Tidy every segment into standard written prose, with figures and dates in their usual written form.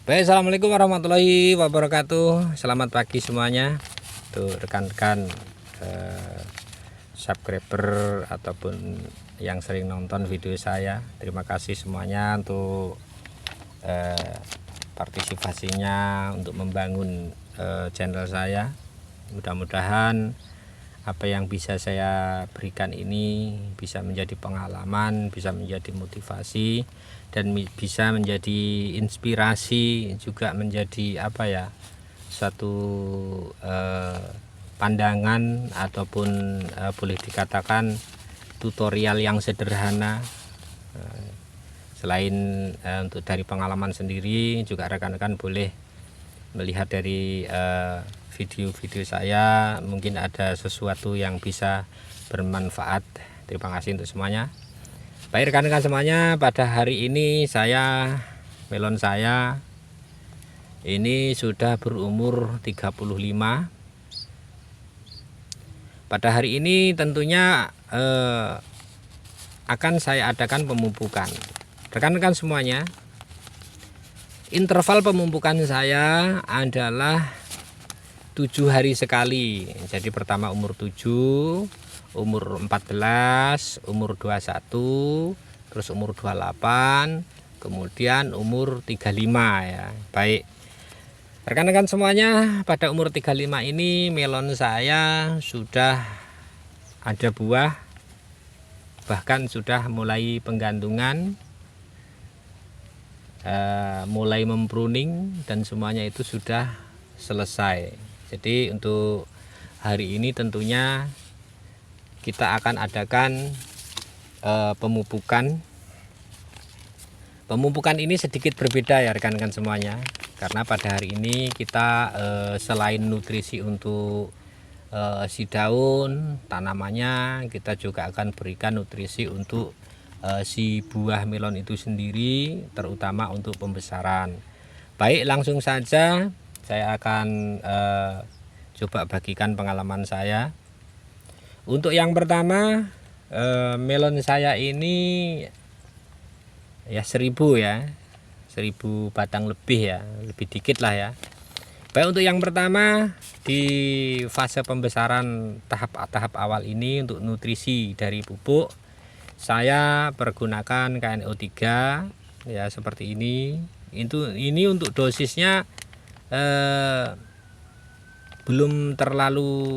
Baik, assalamualaikum warahmatullahi wabarakatuh. Selamat pagi semuanya. Tuh rekan-rekan subscriber ataupun yang sering nonton video saya, terima kasih semuanya untuk partisipasinya untuk membangun channel saya. Mudah-mudahan apa yang bisa saya berikan ini bisa menjadi pengalaman, bisa menjadi motivasi, dan bisa menjadi inspirasi, juga menjadi suatu pandangan ataupun boleh dikatakan tutorial yang sederhana. Selain untuk dari pengalaman sendiri, juga rekan-rekan boleh melihat dari video-video saya, mungkin ada sesuatu yang bisa bermanfaat. Terima kasih untuk semuanya. Baik rekan-rekan semuanya, pada hari ini melon saya ini sudah berumur 35. Pada hari ini tentunya akan saya adakan pemupukan. Rekan-rekan semuanya, interval pemupukan saya adalah 7 hari sekali. Jadi pertama umur 7, umur 14, umur 21, terus umur 28, kemudian umur 35 ya. Baik. Rekan-rekan semuanya, pada umur 35 ini melon saya sudah ada buah, bahkan sudah mulai penggandungan, mulai mempruning, dan semuanya itu sudah selesai. Jadi untuk hari ini tentunya kita akan adakan pemupukan. Pemupukan ini sedikit berbeda ya rekan-rekan semuanya, karena pada hari ini kita selain nutrisi untuk si daun tanamannya, kita juga akan berikan nutrisi untuk si buah melon itu sendiri, terutama untuk pembesaran. Baik, langsung saja saya akan coba bagikan pengalaman saya. Untuk yang pertama, melon saya ini ya 1000 batang lebih ya, lebih dikit lah ya. Baik, untuk yang pertama di fase pembesaran tahap awal ini, untuk nutrisi dari pupuk saya pergunakan KNO3 ya, seperti ini. Ini untuk dosisnya belum terlalu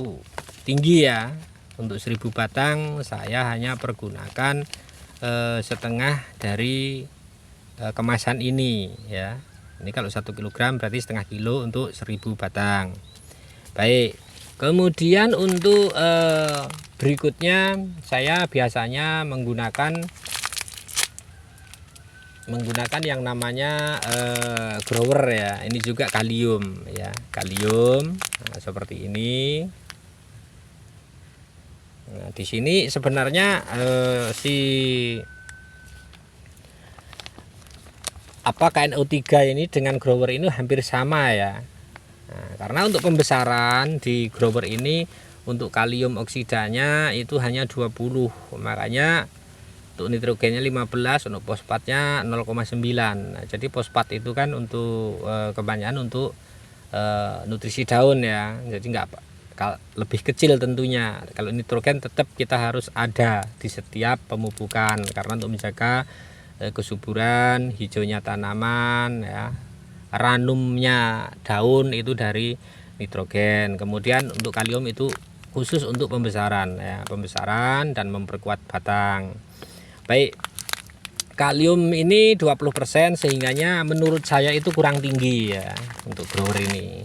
tinggi ya. Untuk 1000 batang saya hanya pergunakan setengah dari kemasan ini ya. Ini kalau 1 kg berarti setengah kilo untuk 1000 batang. Baik, kemudian untuk berikutnya saya biasanya menggunakan yang namanya grower ya. Ini juga kalium ya, kalium. Nah, seperti ini. Nah, di sini sebenarnya KNO3 ini dengan grower ini hampir sama ya. Nah, karena untuk pembesaran di grower ini untuk kalium oksidanya itu hanya 20, makanya untuk nitrogennya 15, untuk fosfatnya 0,9. Nah, jadi fosfat itu kan untuk kebanyakan untuk nutrisi daun ya, jadi lebih kecil tentunya. Kalau nitrogen tetap kita harus ada di setiap pemupukan, karena untuk menjaga kesuburan hijaunya tanaman ya, ranumnya daun itu dari nitrogen. Kemudian untuk kalium itu khusus untuk pembesaran ya, pembesaran dan memperkuat batang. Baik, kalium ini 20%, sehingganya menurut saya itu kurang tinggi ya untuk grower ini.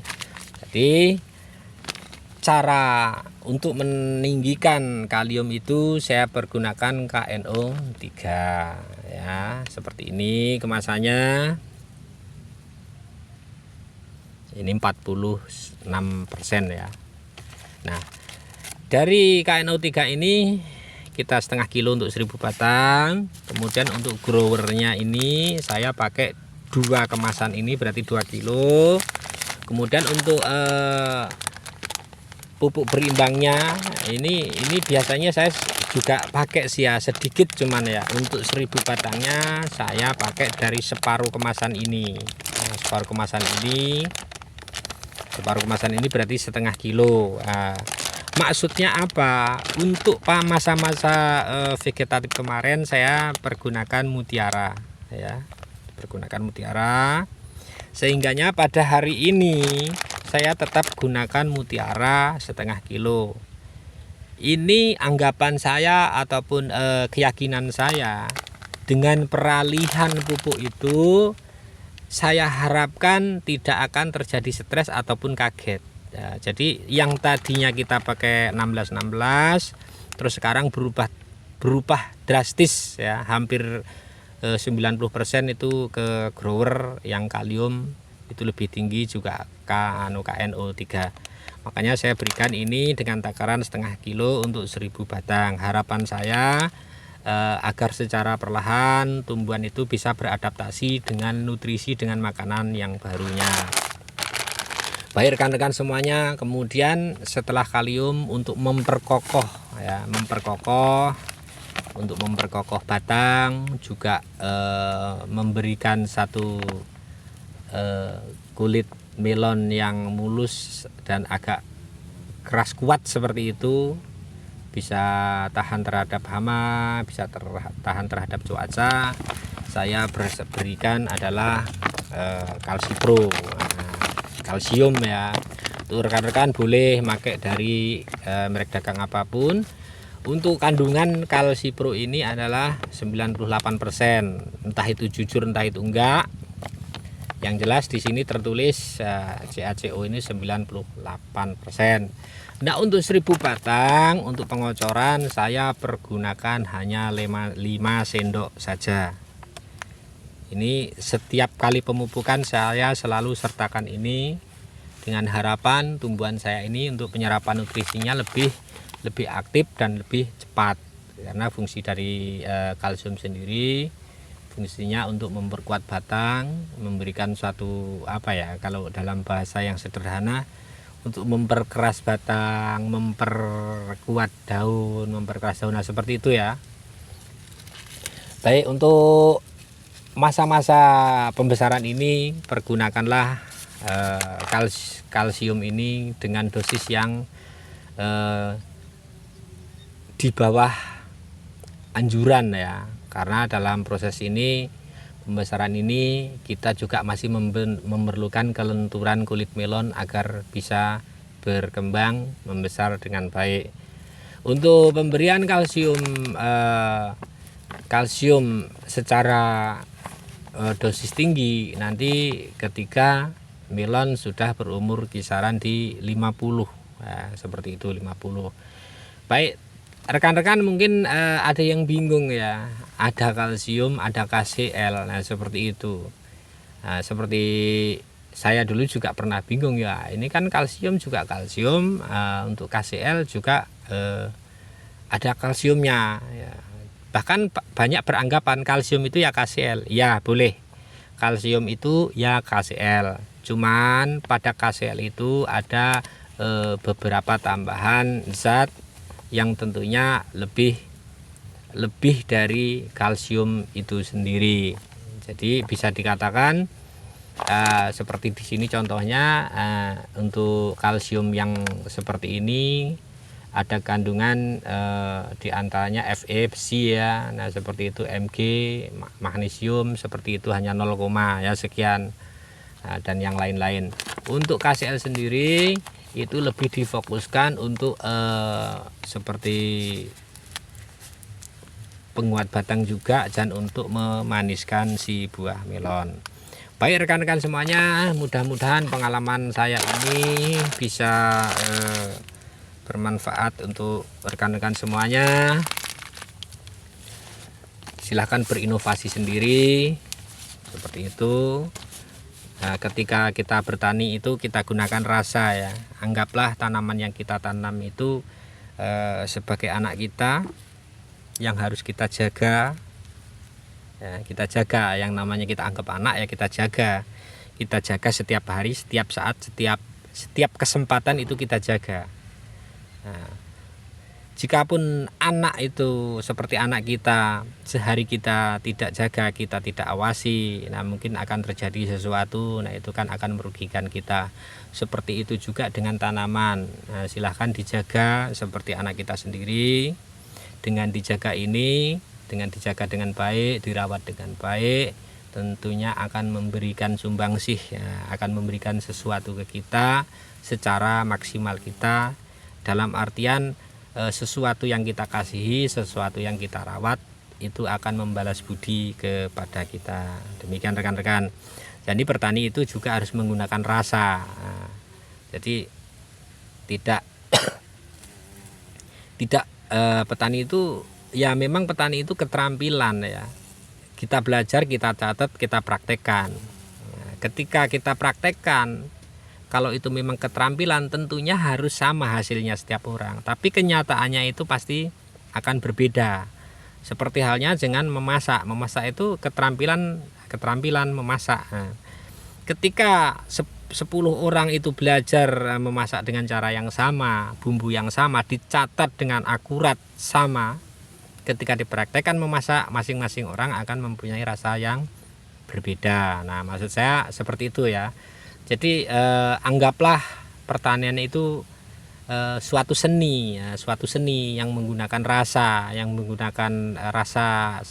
Jadi cara untuk meninggikan kalium itu saya pergunakan KNO3 ya, seperti ini kemasannya. Ini 46% ya. Nah, dari KNO3 ini kita setengah kilo untuk 1000 batang. Kemudian untuk growernya ini saya pakai 2 kemasan ini, berarti 2 kilo. Kemudian untuk pupuk berimbangnya ini biasanya saya juga pakai sih ya, sedikit cuman ya. Untuk 1000 batangnya saya pakai dari separuh kemasan ini. Nah, separuh kemasan ini berarti setengah kilo. Maksudnya apa? Untuk masa-masa vegetatif kemarin saya pergunakan mutiara ya, sehingganya pada hari ini saya tetap gunakan mutiara setengah kilo. Ini anggapan saya ataupun keyakinan saya, dengan peralihan pupuk itu saya harapkan tidak akan terjadi stres ataupun kaget ya. Jadi yang tadinya kita pakai 16-16 terus sekarang berubah drastis ya, hampir 90% itu ke grower yang kalium itu lebih tinggi, juga KNO3. Makanya saya berikan ini dengan takaran setengah kilo untuk 1000 batang. Harapan saya agar secara perlahan tumbuhan itu bisa beradaptasi dengan nutrisi, dengan makanan yang barunya. Baik rekan-rekan semuanya, kemudian setelah kalium untuk memperkokoh ya, untuk memperkokoh batang, juga memberikan satu kulit melon yang mulus dan agak keras kuat seperti itu, bisa tahan terhadap hama, bisa tahan terhadap cuaca. Saya berikan adalah Kalsipro, kalsium ya. Tuh rekan-rekan boleh pakai dari merek dagang apapun. Untuk kandungan Kalsipro ini adalah 98%. Entah itu jujur entah itu enggak. Yang jelas di sini tertulis CaCO ini 98%. Nah, untuk 1000 batang untuk pengocoran saya pergunakan hanya 5 sendok saja. Ini setiap kali pemupukan saya selalu sertakan ini, dengan harapan tumbuhan saya ini untuk penyerapan nutrisinya lebih aktif dan lebih cepat. Karena fungsi dari kalsium sendiri, fungsinya untuk memperkuat batang, memberikan suatu kalau dalam bahasa yang sederhana, untuk memperkeras batang, memperkuat daun, nah seperti itu ya. Baik, untuk masa-masa pembesaran ini pergunakanlah kalsium ini dengan dosis yang di bawah anjuran ya. Karena dalam proses ini, pembesaran ini, kita juga masih memerlukan kelenturan kulit melon agar bisa berkembang membesar dengan baik. Untuk pemberian kalsium secara dosis tinggi nanti ketika melon sudah berumur kisaran di 50 seperti itu, 50. Baik rekan-rekan, mungkin ada yang bingung ya, ada kalsium, ada KCl, nah seperti itu. Nah, seperti saya dulu juga pernah bingung ya, ini kan kalsium juga kalsium, untuk KCl juga ada kalsiumnya ya. Bahkan banyak beranggapan kalsium itu ya KCl, ya boleh, kalsium itu ya KCl, cuman pada KCl itu ada beberapa tambahan zat yang tentunya lebih dari kalsium itu sendiri. Jadi bisa dikatakan seperti di sini contohnya, untuk kalsium yang seperti ini ada kandungan diantaranya Fe, Besi ya. Nah seperti itu, Mg, magnesium seperti itu hanya 0, ya sekian, dan yang lain-lain. Untuk KCl sendiri itu lebih difokuskan untuk seperti penguat batang juga, dan untuk memaniskan si buah melon. Baik rekan-rekan semuanya, mudah-mudahan pengalaman saya ini bisa bermanfaat untuk rekan-rekan semuanya. Silahkan berinovasi sendiri seperti itu. Nah, ketika kita bertani itu kita gunakan rasa ya. Anggaplah tanaman yang kita tanam itu sebagai anak kita yang harus kita jaga ya. Kita jaga, yang namanya kita anggap anak ya, kita jaga setiap hari, setiap saat, setiap kesempatan itu kita jaga. Nah, Jikapun anak itu seperti anak kita, sehari kita tidak jaga, kita tidak awasi, nah mungkin akan terjadi sesuatu, nah itu kan akan merugikan kita. Seperti itu juga dengan tanaman. Nah, silahkan dijaga seperti anak kita sendiri. Dengan dijaga ini, dengan dijaga dengan baik, dirawat dengan baik, tentunya akan memberikan sumbangsih, ya, akan memberikan sesuatu ke kita secara maksimal kita, dalam artian sesuatu yang kita kasihi, sesuatu yang kita rawat itu akan membalas budi kepada kita. Demikian rekan-rekan. Jadi bertani itu juga harus menggunakan rasa. Nah, jadi tidak petani itu ya memang petani itu keterampilan ya. Kita belajar, kita catat, kita praktekkan. Nah, ketika kita praktekkan, kalau itu memang keterampilan, tentunya harus sama hasilnya setiap orang. Tapi kenyataannya itu pasti akan berbeda. Seperti halnya dengan memasak. Memasak itu keterampilan memasak. Nah, ketika 10 orang itu belajar memasak dengan cara yang sama, bumbu yang sama, dicatat dengan akurat sama, ketika dipraktekkan memasak, masing-masing orang akan mempunyai rasa yang berbeda. Nah, maksud saya seperti itu ya. Jadi anggaplah pertanian itu suatu seni ya, suatu seni yang menggunakan rasa, yang menggunakan rasa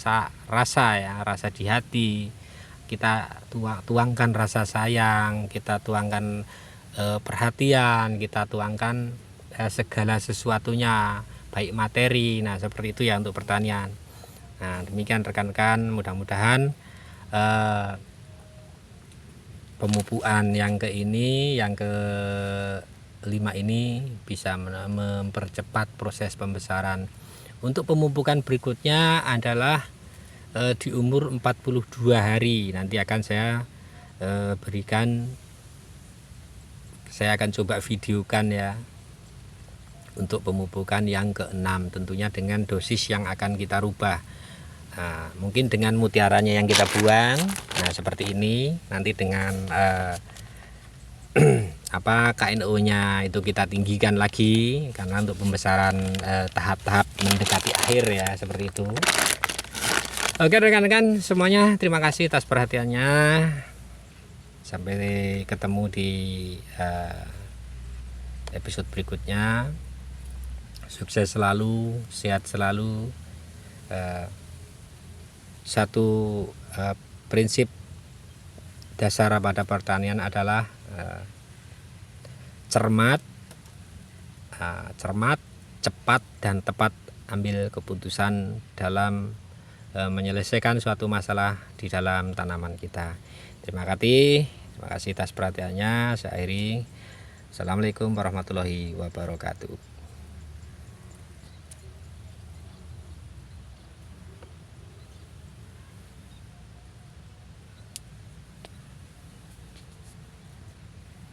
ya, rasa di hati. Kita tuangkan rasa sayang, kita tuangkan perhatian, kita tuangkan segala sesuatunya, baik materi. Nah, seperti itu ya untuk pertanian. Nah, demikian rekan-rekan, mudah-mudahan pemupukan yang ke-5 ini bisa mempercepat proses pembesaran. Untuk pemupukan berikutnya adalah di umur 42 hari. Nanti akan saya akan coba videokan ya, untuk pemupukan yang ke-6, tentunya dengan dosis yang akan kita rubah. Nah, mungkin dengan mutiaranya yang kita buang, nah seperti ini. Nanti dengan KNO-nya itu kita tinggikan lagi, karena untuk pembesaran tahap-tahap mendekati akhir ya, seperti itu. Oke rekan-rekan semuanya, terima kasih atas perhatiannya. Sampai ketemu di episode berikutnya. Sukses selalu, sehat selalu. Satu prinsip dasar pada pertanian adalah cermat, cepat dan tepat ambil keputusan dalam menyelesaikan suatu masalah di dalam tanaman kita. Terima kasih atas perhatiannya. Saya akhiri. Assalamualaikum warahmatullahi wabarakatuh.